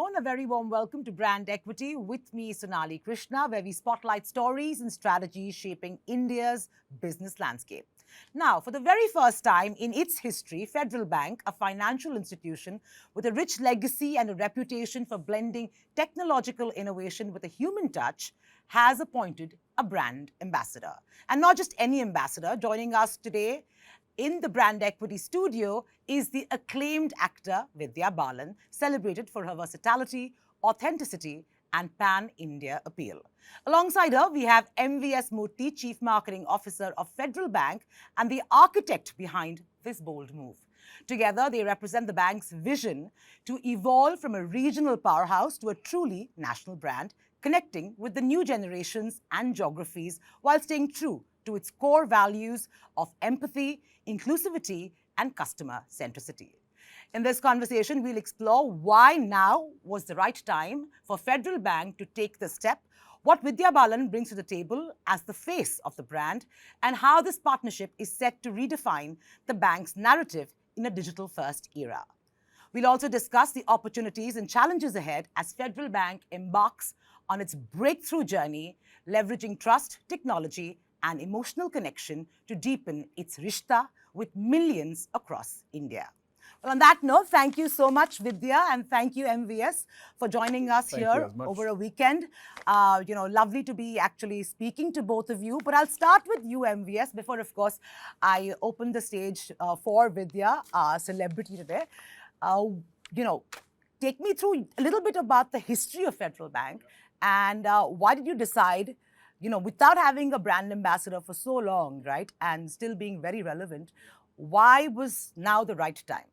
afternoon. A very warm welcome to Brand Equity with me, Sonali Krishna, where we spotlight stories and strategies shaping India's business landscape. Now, for the very first time in its history, Federal Bank, a financial institution with a rich legacy and a reputation for blending technological innovation with a human touch, has appointed a brand ambassador. And not just any ambassador. Joining us today in the Brand Equity studio is the acclaimed actor Vidya Balan, celebrated for her versatility, authenticity, and pan-India appeal. Alongside her, we have MVS Murthy, Chief Marketing Officer of Federal Bank and the architect behind this bold move. Together, they represent the bank's vision to evolve from a regional powerhouse to a truly national brand, connecting with the new generations and geographies while staying true to its core values of empathy, inclusivity, and customer centricity. In this conversation, we'll explore why now was the right time for Federal Bank to take the step, what Vidya Balan brings to the table as the face of the brand, and how this partnership is set to redefine the bank's narrative in a digital-first era. We'll also discuss the opportunities and challenges ahead as Federal Bank embarks on its breakthrough journey, leveraging trust, technology, and emotional connection to deepen its rishta with millions across India. Well, on that note, thank you so much, Vidya, and thank you, MVS, for joining us here over a weekend. Lovely to be actually speaking to both of you. But I'll start with you, MVS, before, of course, I open the stage for Vidya, our celebrity today. Take me through a little bit about the history of Federal Bank and why did you decide, without having a brand ambassador for so long, right, and still being very relevant, why was now the right time?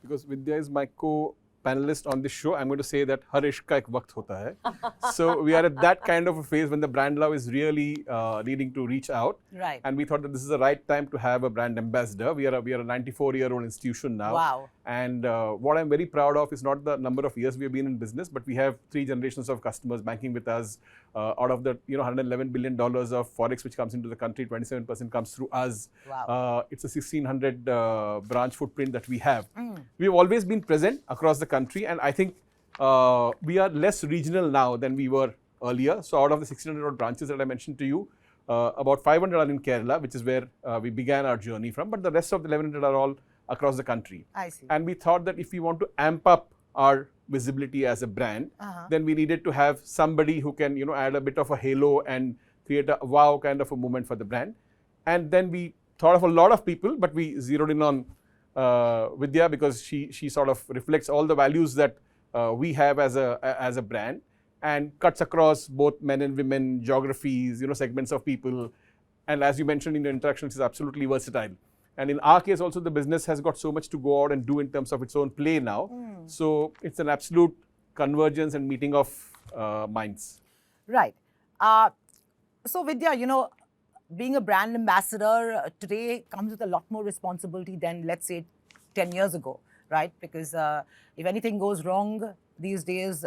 Because Vidya is my co-panelist on this show, I'm going to say that har ishq ka ek waqt hota hai. So we are at that kind of a phase when the brand love is really needing to reach out. Right. And we thought that this is the right time to have a brand ambassador. We are a 94-year-old institution now. Wow. And what I'm very proud of is not the number of years we have been in business, but we have 3 generations of customers banking with us. Out of the $111 billion of forex which comes into the country, 27% comes through us. Wow. It's a 1,600 branch footprint that we have. We've always been present across the country, and I think we are less regional now than we were earlier. So out of the 1,600 branches that I mentioned to you, about 500 are in Kerala, which is where we began our journey from, but the rest of the 1,100 are all across the country. I see. And we thought that if we want to amp up our visibility as a brand, then we needed to have somebody who can, add a bit of a halo and create a wow kind of a moment for the brand. And then we thought of a lot of people, but we zeroed in on Vidya because she sort of reflects all the values that we have as a brand and cuts across both men and women, geographies, segments of people. And as you mentioned in your introduction, she's absolutely versatile. And in our case also, the business has got so much to go out and do in terms of its own play now. So it's an absolute convergence and meeting of minds. Right. So Vidya, being a brand ambassador today comes with a lot more responsibility than, let's say, 10 years ago, right? Because if anything goes wrong these days,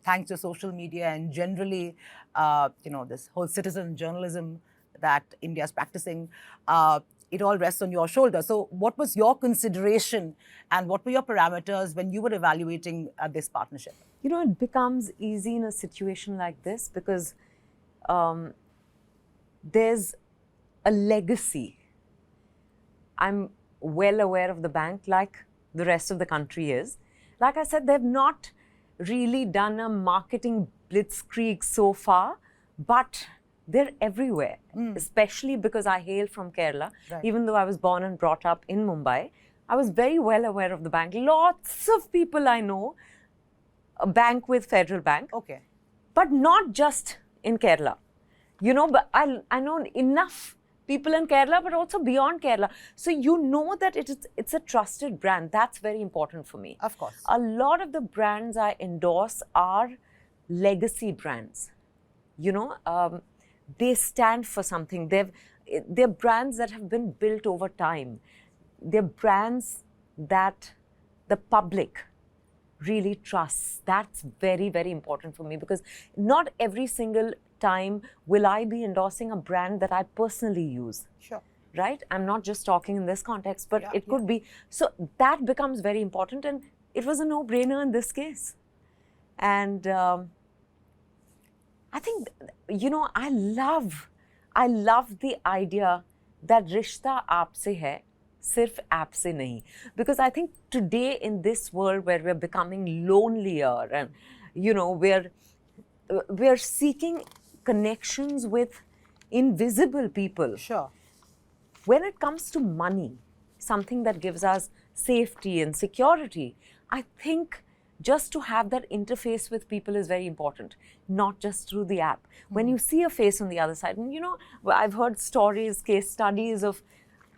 thanks to social media and generally, this whole citizen journalism that India is practicing, it all rests on your shoulders. So what was your consideration and what were your parameters when you were evaluating this partnership? It becomes easy in a situation like this because there's a legacy. I'm well aware of the bank like the rest of the country is. Like I said, they've not really done a marketing blitzkrieg so far, but they're everywhere, especially because I hail from Kerala. Right. Even though I was born and brought up in Mumbai, I was very well aware of the bank. Lots of people I know bank with Federal Bank. Okay. But not just in Kerala. But I know enough people in Kerala, but also beyond Kerala. So that it's a trusted brand. That's very important for me. Of course. A lot of the brands I endorse are legacy brands. They stand for something. They're brands that have been built over time. They're brands that the public really trusts. That's very, very important for me because not every single time will I be endorsing a brand that I personally use. Sure. Right? I'm not just talking in this context, but it could be. So that becomes very important, and it was a no-brainer in this case. And I think, you know, I love the idea that rishta aapse hai, sirf aap se nahi. Because I think today in this world where we're becoming lonelier and, you know, we're seeking connections with invisible people. Sure. When it comes to money, something that gives us safety and security, I think just to have that interface with people is very important, not just through the app. When you see a face on the other side, and you know, I've heard stories, case studies of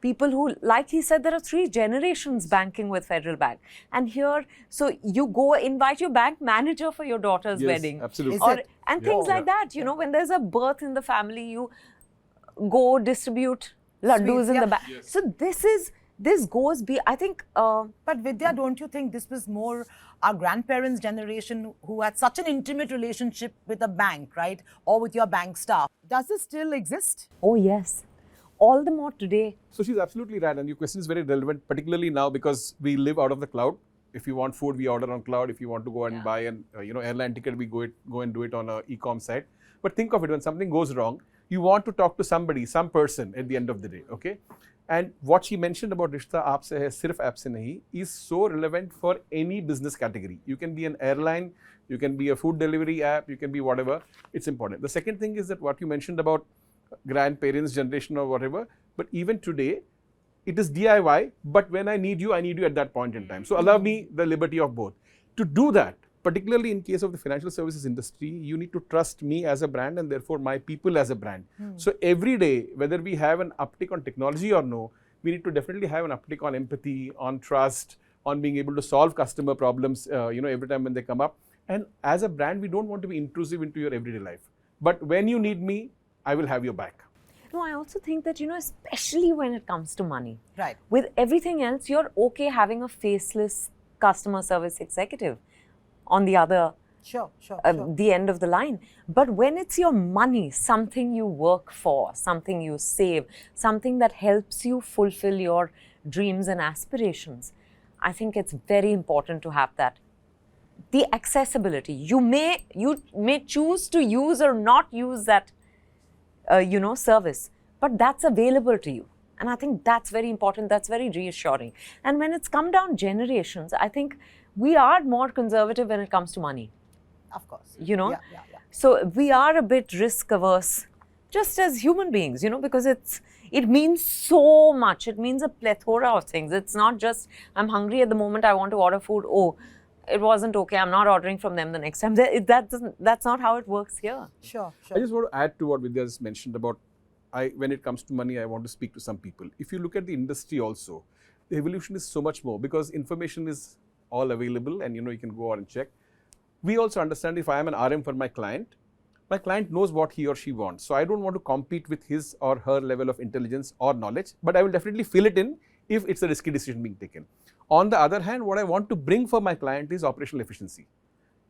people who, like he said, there are 3 generations banking with Federal Bank. And here, so you go invite your bank manager for your daughter's wedding. Absolutely. And things like that, you know, when there's a birth in the family, you go distribute laddus in the back. So this goes I think. But Vidya, don't you think this was more our grandparents' generation who had such an intimate relationship with a bank, right? Or with your bank staff. Does this still exist? Oh, yes. All the more today. So she's absolutely right, and your question is very relevant, particularly now because we live out of the cloud. If you want food, we order on cloud. If you want to go and buy an airline ticket, we go and do it on a e-com site. But think of it, when something goes wrong, you want to talk to somebody, some person at the end of the day, okay? And what she mentioned about rishta aap se hai, sirf aap se nahi, is so relevant for any business category. You can be an airline, you can be a food delivery app, you can be whatever. It's important. The second thing is that what you mentioned about grandparents' generation or whatever, but even today, it is DIY, but when I need you at that point in time. So allow me the liberty of both. To do that, particularly in case of the financial services industry, you need to trust me as a brand and therefore my people as a brand. So every day, whether we have an uptick on technology or no, we need to definitely have an uptick on empathy, on trust, on being able to solve customer problems, every time when they come up. And as a brand, we don't want to be intrusive into your everyday life. But when you need me, I will have your back. No, I also think that, especially when it comes to money. Right. With everything else, you're okay having a faceless customer service executive on the other the end of the line. But when it's your money, something you work for, something you save, something that helps you fulfill your dreams and aspirations, I think it's very important to have that. The accessibility. You may choose to use or not use that service, but that's available to you. And I think that's very important, that's very reassuring. And when it's come down generations, I think we are more conservative when it comes to money. Of course. So we are a bit risk averse, just as human beings, because it means so much. It means a plethora of things. It's not just, I'm hungry at the moment, I want to order food. Oh, it wasn't okay, I'm not ordering from them the next time. That's not how it works here. Sure. I just want to add to what Vidya just mentioned about, when it comes to money, I want to speak to some people. If you look at the industry also, the evolution is so much more because information is all available and you can go out and check. We also understand if I am an RM for my client knows what he or she wants. So I don't want to compete with his or her level of intelligence or knowledge, but I will definitely fill it in if it's a risky decision being taken. On the other hand, what I want to bring for my client is operational efficiency.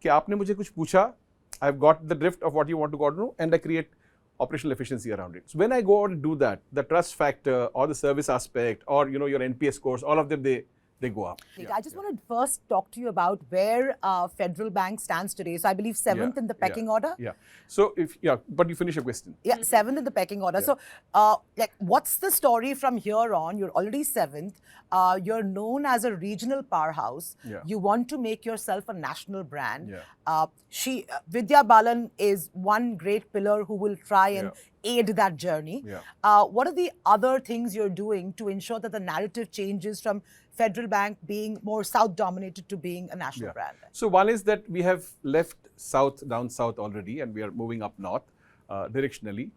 कि आपने मुझे कुछ पूछा, I've got the drift of what you want to go to know, and I create operational efficiency around it. So when I go out and do that, the trust factor or the service aspect or your NPS scores, all of them they go up. I just want to first talk to you about where Federal Bank stands today. So I believe 7th in the pecking order. So but you finish your question. 7th in the pecking order. So what's the story from here on? You're already 7th. You're known as a regional powerhouse. You want to make yourself a national brand. Vidya Balan is one great pillar who will try and aid that journey. What are the other things you're doing to ensure that the narrative changes from Federal Bank being more South dominated to being a national brand? So one is that we have left down south already and we are moving up north directionally.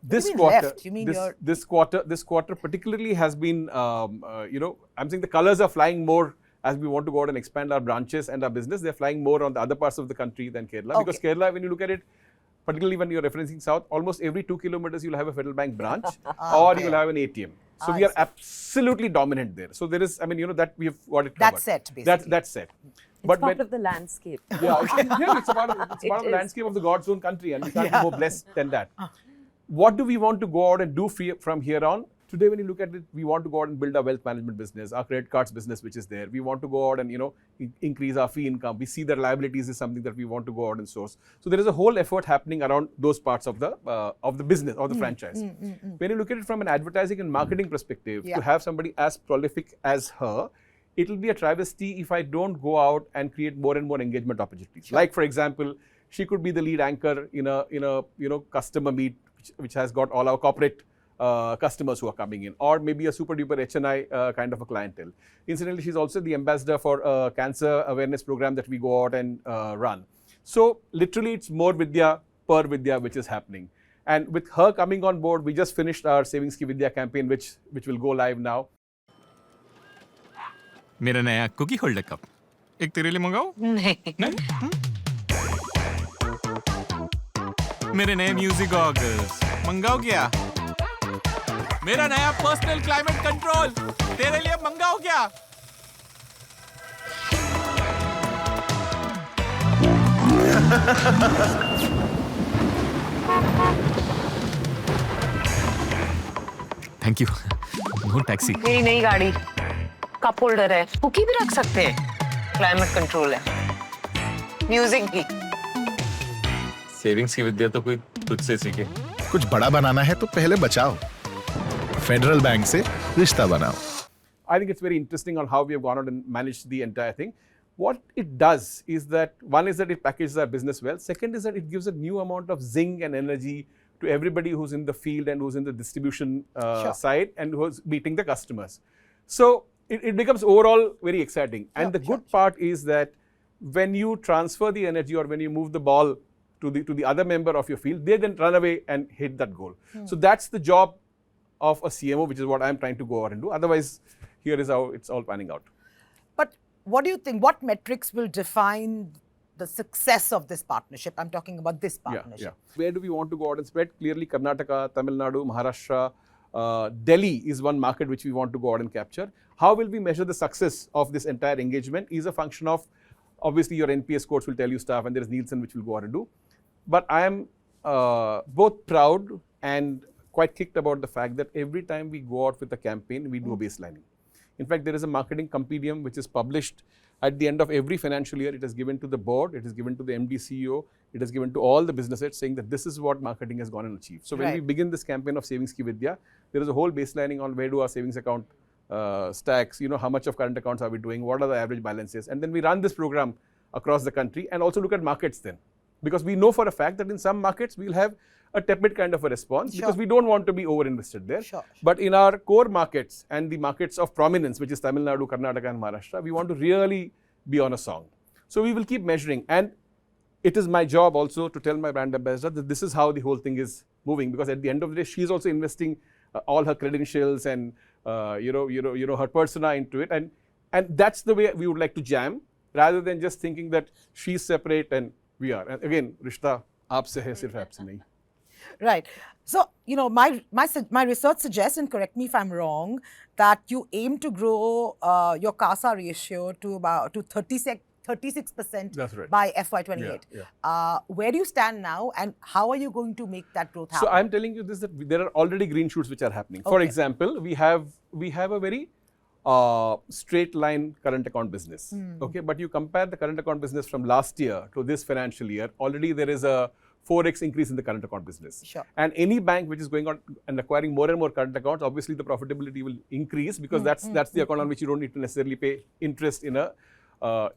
This quarter particularly has been, I'm saying the colors are flying more as we want to go out and expand our branches and our business. They're flying more on the other parts of the country than Kerala. Because Kerala, when you look at it, particularly when you're referencing south, almost every 2 kilometers you'll have a Federal Bank branch or you'll have an ATM. So we are absolutely dominant there. So there is, that we have got it covered. That's set, basically. That's set. It's part of the landscape. It's part of the landscape of the God's own country and we can't be more blessed than that. What do we want to go out and do from here on Today, when you look at it, we want to go out and build our wealth management business, our credit cards business, which is there. We want to go out and, increase our fee income. We see that liabilities is something that we want to go out and source. So there is a whole effort happening around those parts of the business or the franchise. When you look at it from an advertising and marketing perspective, to have somebody as prolific as her, it will be a travesty if I don't go out and create more and more engagement opportunities. Sure. Like, for example, she could be the lead anchor in a customer meet which has got all our corporate customers who are coming in, or maybe a super duper HNI kind of a clientele. Incidentally, she's also the ambassador for a cancer awareness program that we go out and run. So literally, it's more Vidya per Vidya which is happening. And with her coming on board, we just finished our Savings Ki Vidya campaign, which will go live now. मेरा नया cookie holder cup एक तेरे लिए मंगाओ नहीं मेरे नए music goggles मंगाओ क्या मेरा नया पर्सनल क्लाइमेट कंट्रोल तेरे लिए मंगाओ क्या थैंक यू नो टैक्सी मेरी नई गाड़ी कप होल्डर है कुकी भी रख सकते हैं क्लाइमेट कंट्रोल है म्यूजिक भी सेविंग्स की विद्या तो कोई तुझसे सीखे कुछ बड़ा बनाना है तो पहले बचाओ फेडरल बैंक से रिश्ता बनाओ I think it's very interesting on how we have gone out and managed the entire thing. What it does is that, one is that it packages our business well. Second is that it gives a new amount of zing and energy to everybody who's in the field and who's in the distribution side and who's meeting the customers. So it becomes overall very exciting. And the good part is that when you transfer the energy or when you move the ball to the other member of your field, they then run away and hit that goal. So that's the job of a CMO, which is what I'm trying to go out and do. Otherwise, here is how it's all panning out. But what do you think? What metrics will define the success of this partnership? I'm talking about this partnership. Where do we want to go out and spread? Clearly, Karnataka, Tamil Nadu, Maharashtra, Delhi is one market which we want to go out and capture. How will we measure the success of this entire engagement is a function of, obviously, your NPS scores will tell you stuff, and there is Nielsen which will go out and do. But I am both proud and quite kicked about the fact that every time we go out with a campaign, we do a baselining. In fact, there is a marketing compendium which is published at the end of every financial year. It is given to the board, it is given to the MD CEO, it is given to all the business heads saying that this is what marketing has gone and achieved. So when we begin this campaign of Savings Ki Vidya, there is a whole baselining on where do our savings account stacks, how much of current accounts are we doing, what are the average balances, and then we run this program across the country and also look at markets then. Because we know for a fact that in some markets we'll have a tepid kind of a response because we don't want to be over-invested there. But in our core markets and the markets of prominence, which is Tamil Nadu, Karnataka and Maharashtra, we want to really be on a song. So we will keep measuring, and it is my job also to tell my brand ambassador that this is how the whole thing is moving, because at the end of the day, she is also investing all her credentials and her persona into it, and that's the way we would like to jam, rather than just thinking that she's separate and we are. And again, Rishta aapse hai, sirf aapse nahi. Right. So, my research suggests, and correct me if I'm wrong, that you aim to grow your CASA ratio to 36% by FY28. Where do you stand now, and how are you going to make that growth happen? So I'm telling you this, that there are already green shoots which are happening. For example, we have a very straight line current account business. Okay, but you compare the current account business from last year to this financial year, already there is a 4x increase in the current account business. And any bank which is going on and acquiring more and more current accounts, obviously the profitability will increase, because that's the account on which you don't need to necessarily pay interest in a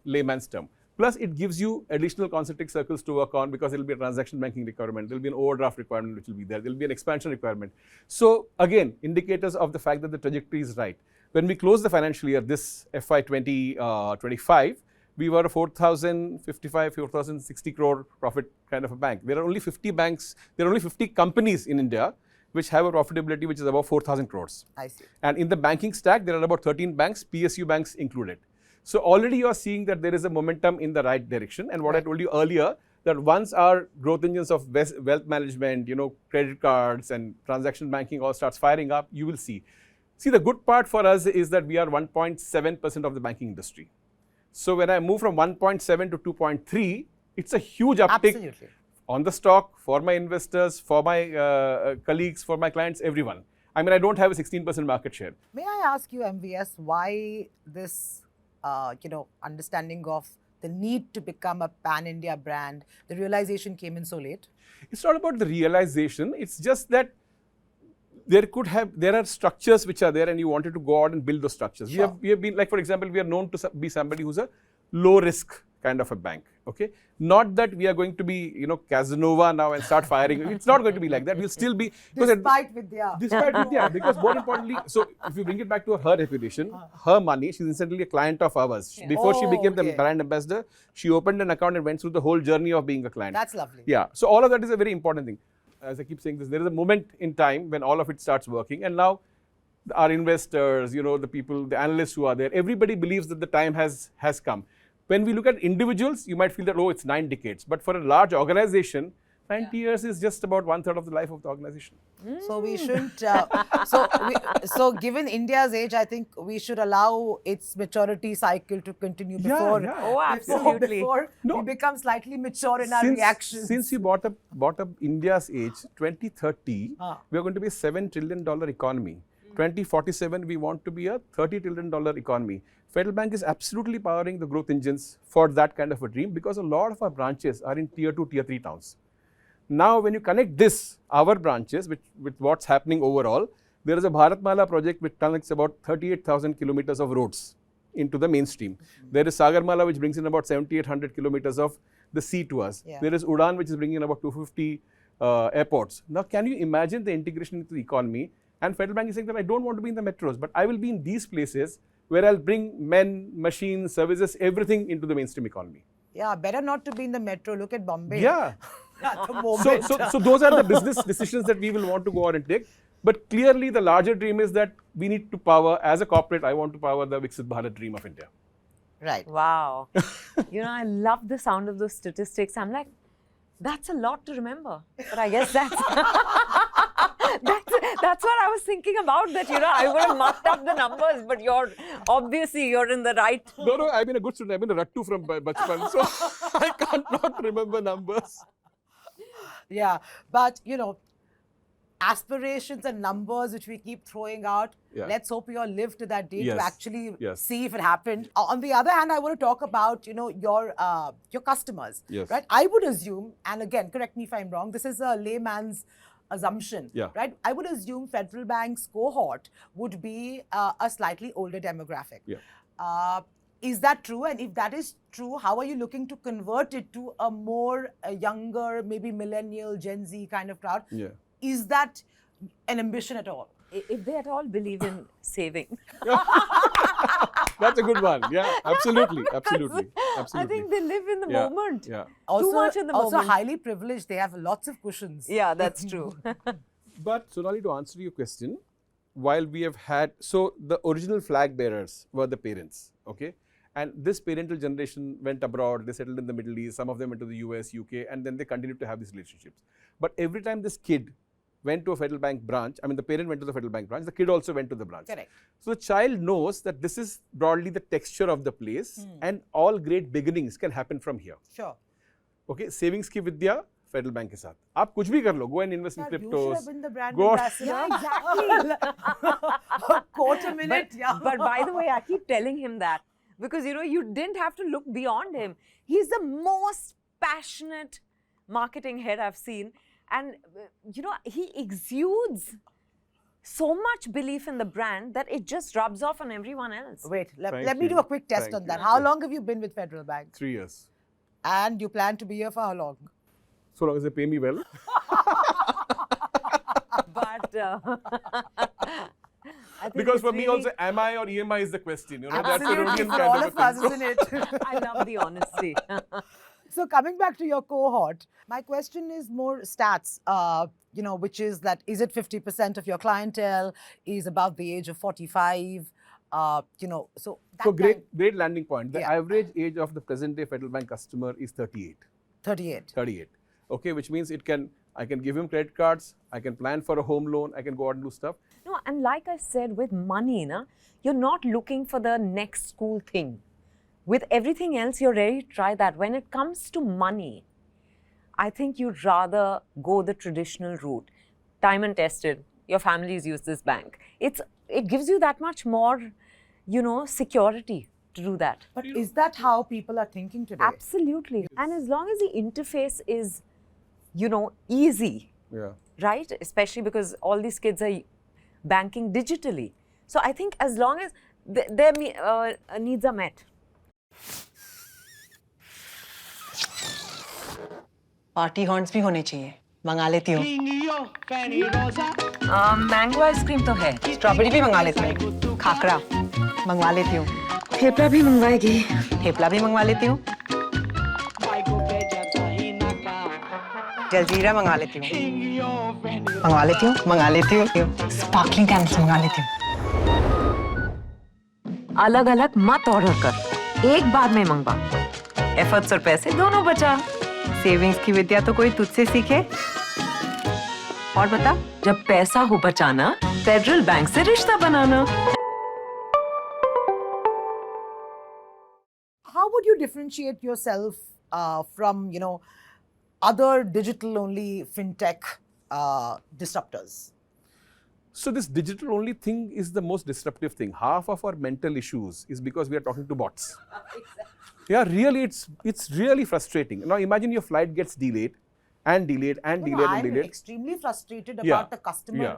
layman's term. Plus, it gives you additional concentric circles to work on, because there will be a transaction banking requirement, there will be an overdraft requirement which will be there will be an expansion requirement. So again, indicators of the fact that the trajectory is right. When we close the financial year, this FY 2025, we were a 4,055, 4,060 crore profit kind of a bank. There are only 50 banks, there are only 50 companies in India which have a profitability which is above 4,000 crores. I see. And in the banking stack, there are about 13 banks, PSU banks included. So already you are seeing that there is a momentum in the right direction. And what I told you earlier, that once our growth engines of wealth management, credit cards and transaction banking all starts firing up, you will see. See, the good part for us is that we are 1.7% of the banking industry. So when I move from 1.7 to 2.3, it's a huge uptick on the stock for my investors, for my colleagues, for my clients, everyone. I mean, I don't have a 16% market share. May I ask you, MVS, why this, understanding of the need to become a pan-India brand, the realization came in so late? It's not about the realization. It's just that there are structures which are there and you wanted to go out and build those structures. Sure. We have been, like for example, we are known to be somebody who's a low risk kind of a bank, okay? Not that we are going to be, Casanova now and start firing. It's not going to be like that. We'll still be. Despite Vidya. Despite Vidya, because more importantly, so if you bring it back to her reputation, her money, she's instantly a client of ours. Yeah. Before she became the Okay. brand ambassador, she opened an account and went through the whole journey of being a client. That's lovely. Yeah, so all of that is a very important thing. As I keep saying this, there is a moment in time when all of it starts working, and now our investors, the people, the analysts who are there, everybody believes that the time has come. When we look at individuals, you might feel that, oh, it's 9 decades. But for a large organization, 90 years is just about 1/3 of the life of the organization. So we shouldn't. So given India's age, I think we should allow its maturity cycle to continue before. yeah. Oh, absolutely. Before No. we become slightly mature in our reactions. Since you brought up India's age, 2030, we are going to be a $7 trillion economy. 2047, we want to be a $30 trillion economy. Federal Bank is absolutely powering the growth engines for that kind of a dream because a lot of our branches are in tier 2, tier 3 towns. Now, when you connect our branches with what's happening overall, there is a Bharatmala project which connects about 38,000 kilometers of roads into the mainstream. There is Sagarmala, which brings in about 7,800 kilometers of the sea to us. Yeah. There is Udan, which is bringing in about 250 airports. Now, can you imagine the integration into the economy? And Federal Bank is saying that I don't want to be in the metros, but I will be in these places where I'll bring men, machines, services, everything into the mainstream economy. Yeah, better not to be in the metro. Look at Bombay. Yeah. At the moment. So those are the business decisions that we will want to go out and take. But clearly, the larger dream is that we need to power, as a corporate, I want to power the Viksit Bharat dream of India. Right. Wow. I love the sound of those statistics. I'm like, that's a lot to remember. But I guess that's that's what I was thinking about, that, I would have mucked up the numbers, but you're in the right. No, I've been a good student. I've been a rattu from Bachpan, so I can't not remember numbers. Yeah, but aspirations and numbers which we keep throwing out. Yeah. Let's hope we all live to that day Yes. to actually Yes. see if it happened. On the other hand, I want to talk about your customers. Yes. Right. I would assume, and again, correct me if I'm wrong. This is a layman's assumption. Yeah. Right. I would assume Federal Bank's cohort would be a slightly older demographic. Yeah. Is that true? And if that is true, how are you looking to convert it to a more younger, maybe millennial, Gen Z kind of crowd? Yeah. Is that an ambition at all? If they at all believe in saving. That's a good one. Yeah, absolutely. Absolutely. I think they live in the Yeah. moment. Yeah. Also, Too much in the also moment. highly privileged. They have lots of cushions. Yeah, that's true. But Sonali, to answer your question, while we have had, so the original flag bearers were the parents, okay? And this parental generation went abroad, they settled in the Middle East, some of them went to the US, UK, and then they continued to have these relationships. But every time this kid went to a Federal Bank branch, I mean, the parent went to the Federal Bank branch, the kid also went to the branch. Correct. So the child knows that this is broadly the texture of the place, and all great beginnings can happen from here. Sure. Okay, savings ki vidya, Federal Bank ke saath. Aap kuch bhi kar lo, go and invest in Yeah, you should cryptos. have been the brand Go- ambassador. exactly. Quarter minute. Yeah. But by the way, I keep telling him that because, you didn't have to look beyond him. He's the most passionate marketing head I've seen. And, he exudes so much belief in the brand that it just rubs off on everyone else. Wait, let Thank me you. do a quick test Thank on that. you. How long have you been with Federal Bank? 3 years. And you plan to be here for how long? So long as they pay me well. But I think Because it's for me really- also, am I or EMI is the question. That's the Absolutely, Rodian for kind all of of a us, thing. isn't it? I love the honesty. So coming back to your cohort, my question is more stats, which is that, is it 50% of your clientele is above the age of 45? So that So great landing point. The Yeah. average age of the present day Federal Bank customer is 38. 38. 38. Okay, which means I can give him credit cards, I can plan for a home loan, I can go out and do stuff. No, and like I said, with money, you're not looking for the next school thing. With everything else, you're ready to try that. When it comes to money, I think you'd rather go the traditional route. Time and tested, your families use this bank. It gives you that much more, security to do that. But is that how people are thinking today? Absolutely. And as long as the interface is, easy, Yeah. right? Especially because all these kids are banking digitally. So I think as long as their needs are met. Party horns भी होने चाहिए मंगा लेती हूँ mango ice cream तो है, strawberry भी मंगा लेती हूँ खाकरा मंगवा लेती हूँ थेपला भी मंगवाएगी, थेपला भी मंगवा लेती हूँ जलजीरा मंगा लेती हूँ स्पार्कलिंग कैंडल्स मंगा लेती हूँ अलग अलग मत ऑर्डर कर, एक बार में मंगवा, एफर्ट्स और पैसे दोनों बचा। सेविंग्स की विद्या तो कोई तुझसे सीखे और बता जब पैसा हो बचाना, फेडरल बैंक से रिश्ता बनाना। How would you differentiate yourself from, other digital-only fintech disruptors? So this digital-only thing is the most disruptive thing. Half of our mental issues is because we are talking to bots. Yeah, really, it's really frustrating. Now imagine your flight gets delayed and delayed and delayed and delayed. I'm extremely frustrated Yeah. about the customer Yeah.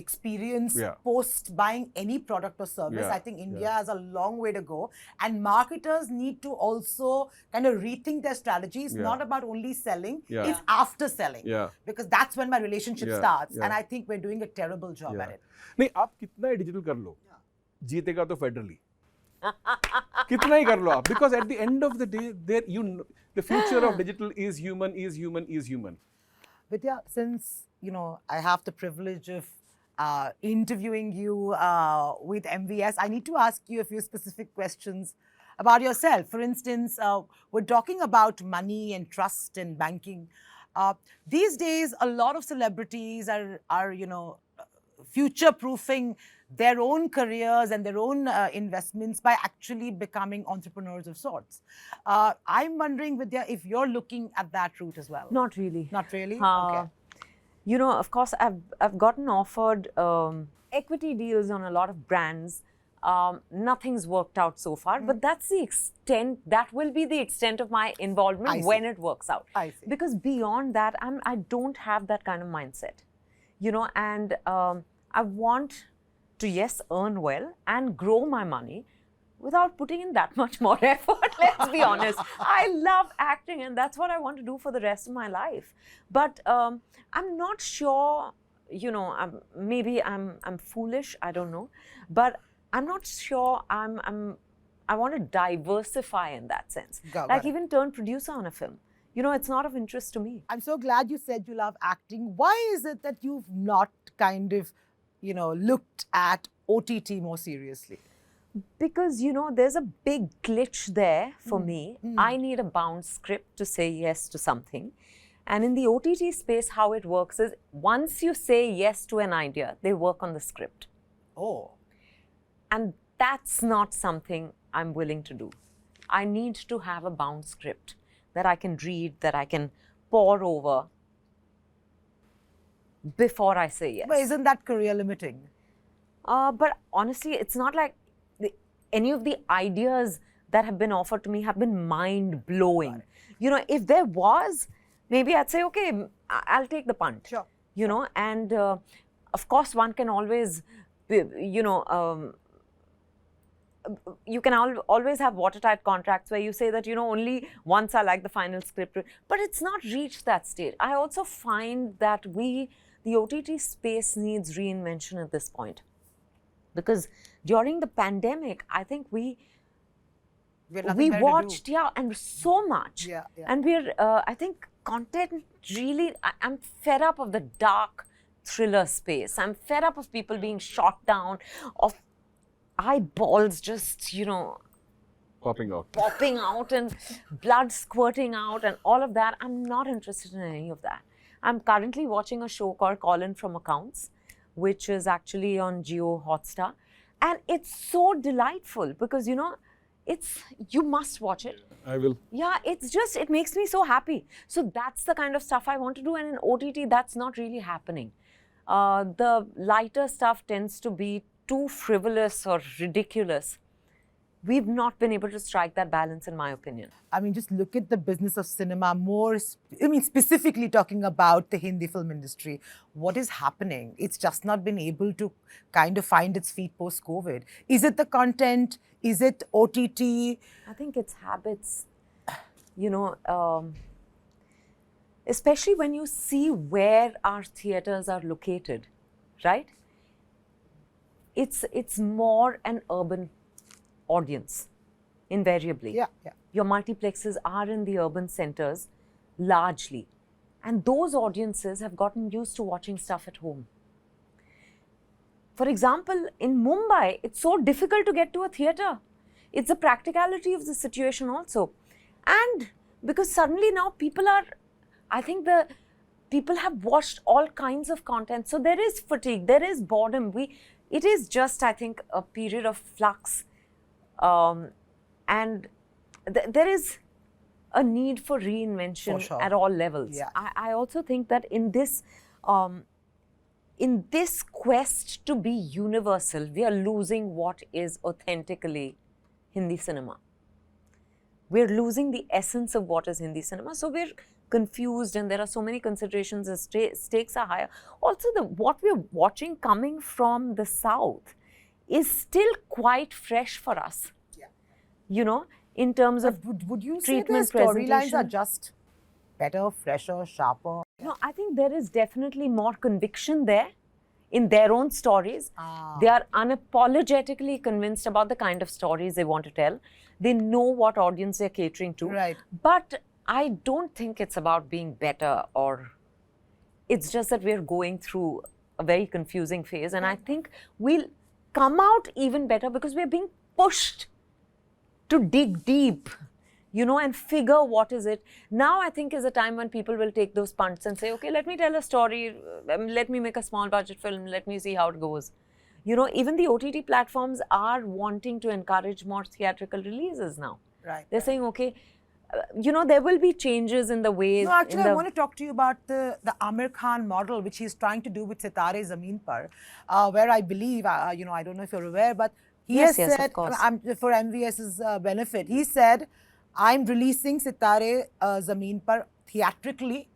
experience Yeah. post buying any product or service. Yeah. I think India Yeah. has a long way to go, and marketers need to also kind of rethink their strategies. Yeah. Not about only selling; Yeah. it's after selling. Yeah. Because that's when my relationship Yeah. starts, Yeah. and I think we're doing a terrible job at it. नहीं आप कितना ही digital कर लो, जीतेगा तो federally. कितना ही कर लो आप, because at the end of the day, the future of digital is human. Vidya, since I have the privilege of interviewing you with MVS, I need to ask you a few specific questions about yourself. For instance, we're talking about money and trust and banking. These days, a lot of celebrities are future-proofing their own careers and their own investments by actually becoming entrepreneurs of sorts. I'm wondering, Vidya, if you're looking at that route as well. Not really. Not really? Okay. Of course, I've gotten offered equity deals on a lot of brands. Nothing's worked out so far, but that's the extent. That will be the extent of my involvement when it works out. I see. Because beyond that, I don't have that kind of mindset. And I want to, yes, earn well and grow my money without putting in that much more effort, let's be honest. I love acting and that's what I want to do for the rest of my life. But I'm not sure, maybe I'm foolish, I don't know. But I'm not sure I want to diversify in that sense. Got it. Even turn producer on a film. It's not of interest to me. I'm so glad you said you love acting. Why is it that you've not kind of, looked at OTT more seriously? Because, there's a big glitch there for me. I need a bound script to say yes to something. And in the OTT space, how it works is once you say yes to an idea, they work on the script. Oh. And that's not something I'm willing to do. I need to have a bound script that I can read, that I can pore over before I say yes. But isn't that career limiting? But honestly, it's not like any of the ideas that have been offered to me have been mind-blowing. If there was, maybe I'd say, okay, I'll take the punt. Sure. And of course, one can always, you can always have watertight contracts where you say that, only once I like the final script. But it's not reached that stage. I also find that the OTT space needs reinvention at this point. Because during the pandemic, I think we watched, and so much. Yeah. And I think content really, I'm fed up of the dark thriller space. I'm fed up of people being shot down, of eyeballs just, Popping out and blood squirting out and all of that. I'm not interested in any of that. I'm currently watching a show called Colin from Accounts, which is actually on Jio Hotstar. And it's so delightful because, you must watch it. I will. Yeah, it makes me so happy. So that's the kind of stuff I want to do. And in OTT, that's not really happening. The lighter stuff tends to be too frivolous or ridiculous. We've not been able to strike that balance, in my opinion. I mean, just look at the business of cinema more, specifically talking about the Hindi film industry. What is happening? It's just not been able to kind of find its feet post-COVID. Is it the content? Is it OTT? I think it's habits, especially when you see where our theatres are located, right? It's more an urban audience, invariably. Yeah. Your multiplexes are in the urban centres largely. And those audiences have gotten used to watching stuff at home. For example, in Mumbai, it's so difficult to get to a theatre. It's the practicality of the situation also. And because suddenly now people have watched all kinds of content. So there is fatigue, there is boredom. It is just, I think, a period of flux. And there is a need for reinvention at all levels. Yeah. I also think that in this quest to be universal, we are losing what is authentically Hindi cinema. We're losing the essence of what is Hindi cinema. So we're confused, and there are so many considerations. The stakes are higher. Also, what we're watching coming from the South is still quite fresh for us. Yeah. In terms of would you say the treatment storylines presentation. are just better, fresher, sharper? No, I think there is definitely more conviction there in their own stories. They are unapologetically convinced about the kind of stories they want to tell. They know what audience they're catering to. Right. But I don't think it's about being better, or it's just that we're going through a very confusing phase. And I think we'll come out even better because we're being pushed to dig deep, and figure what is it. Now I think is a time when people will take those punts and say, okay, let me tell a story, let me make a small budget film, let me see how it goes. Even the OTT platforms are wanting to encourage more theatrical releases now. Right. They're saying, okay, there will be changes in the ways. No, actually, I want to talk to you about the Amir Khan model, which he's trying to do with Sitare Zameen Par, where I believe, I don't know if you're aware, but he has said, of course. For MVS's benefit, he said, I'm releasing Sitare Zameen Par theatrically,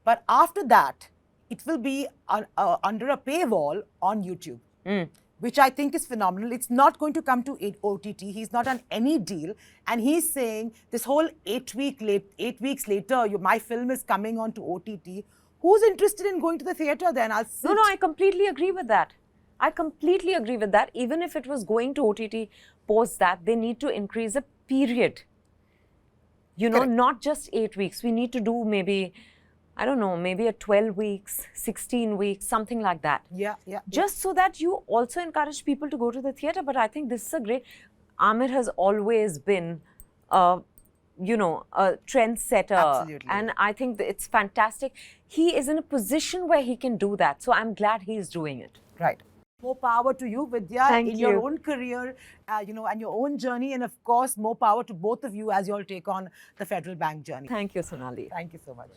but after that, it will be under a paywall on YouTube. Which I think is phenomenal. It's not going to come to OTT. He's not on any deal. And he's saying this whole 8 weeks later, my film is coming on to OTT. Who's interested in going to the theatre then? I'll sit. No, I completely agree with that. Even if it was going to OTT post that, they need to increase the period. Not just 8 weeks. We need to do maybe a 12 weeks, 16 weeks, something like that. Yeah. Just so that you also encourage people to go to the theatre. But I think this is a great... Amir has always been, a trendsetter. Absolutely. And I think that it's fantastic. He is in a position where he can do that. So I'm glad he's doing it. Right. More power to you, Vidya, Thank in you. your own career, and your own journey. And of course, more power to both of you as you all take on the Federal Bank journey. Thank you, Sonali. Thank you so much.